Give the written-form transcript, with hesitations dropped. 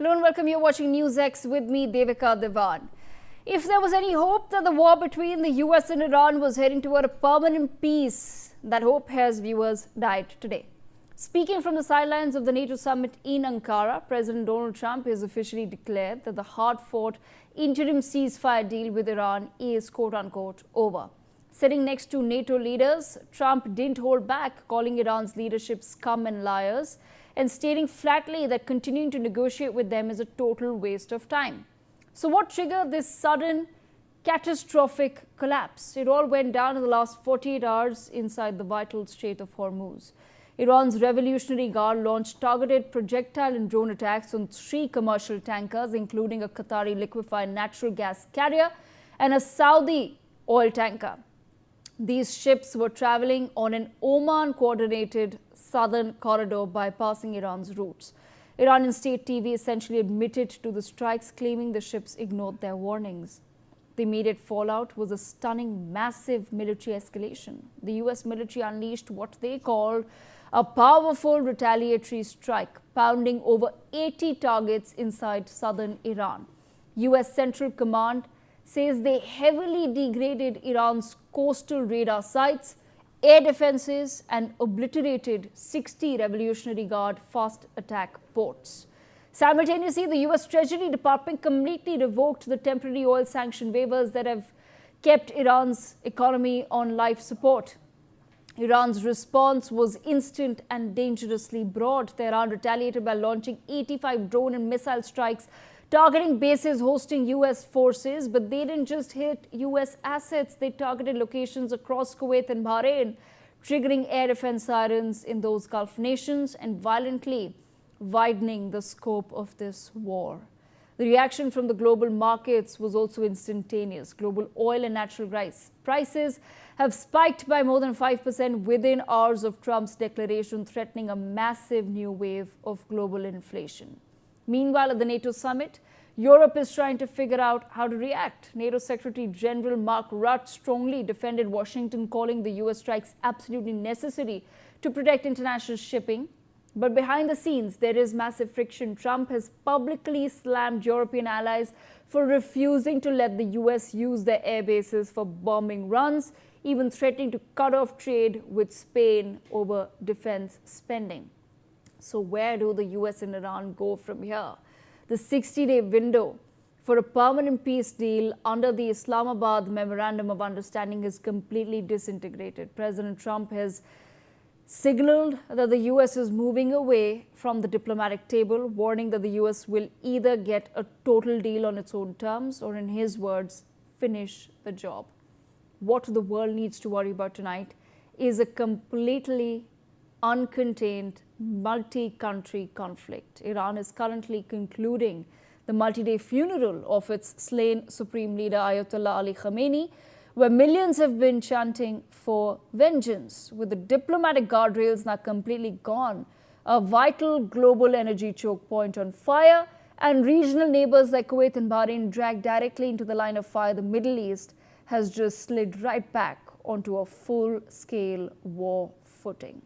Hello and welcome. You're watching News X with me, Devika Devan. If there was any hope that the war between the US and Iran was heading toward a permanent peace, that hope has, viewers, died today. Speaking from the sidelines of the NATO summit in Ankara, President Donald Trump has officially declared that the hard-fought interim ceasefire deal with Iran is quote-unquote over. Sitting next to NATO leaders, Trump didn't hold back, calling Iran's leadership scum and liars, and stating flatly that continuing to negotiate with them is a total waste of time. So what triggered this sudden, catastrophic collapse? It all went down in the last 48 hours inside the vital Strait of Hormuz. Iran's Revolutionary Guard launched targeted projectile and drone attacks on 3 commercial tankers, including a Qatari liquefied natural gas carrier and a Saudi oil tanker. These ships were traveling on an Oman-coordinated southern corridor bypassing Iran's routes. Iranian state TV essentially admitted to the strikes, claiming the ships ignored their warnings. The immediate fallout was a stunning, massive military escalation. The US military unleashed what they called a powerful retaliatory strike, pounding over 80 targets inside southern Iran. US Central Command says they heavily degraded Iran's coastal radar sites, air defenses, and obliterated 60 Revolutionary Guard fast attack ports. Simultaneously, the US Treasury Department completely revoked the temporary oil sanction waivers that have kept Iran's economy on life support. Iran's response was instant and dangerously broad. Tehran retaliated by launching 85 drone and missile strikes targeting bases hosting US forces, but they didn't just hit US assets, they targeted locations across Kuwait and Bahrain, triggering air defense sirens in those Gulf nations and violently widening the scope of this war. The reaction from the global markets was also instantaneous. Global oil and natural gas prices have spiked by more than 5% within hours of Trump's declaration, threatening a massive new wave of global inflation. Meanwhile, at the NATO summit, Europe is trying to figure out how to react. NATO Secretary General Mark Rutte strongly defended Washington, calling the US strikes absolutely necessary to protect international shipping. But behind the scenes, there is massive friction. Trump has publicly slammed European allies for refusing to let the US use their air bases for bombing runs, even threatening to cut off trade with Spain over defense spending. So where do the US and Iran go from here? The 60-day window for a permanent peace deal under the Islamabad Memorandum of Understanding is completely disintegrated. President Trump has signaled that the US is moving away from the diplomatic table, warning that the US will either get a total deal on its own terms or, in his words, finish the job. What the world needs to worry about tonight is a completely uncontained multi-country conflict. Iran is currently concluding the multi-day funeral of its slain Supreme Leader Ayatollah Ali Khamenei, where millions have been chanting for vengeance. With the diplomatic guardrails now completely gone, a vital global energy choke point on fire, and regional neighbors like Kuwait and Bahrain dragged directly into the line of fire, the Middle East has just slid right back onto a full-scale war footing.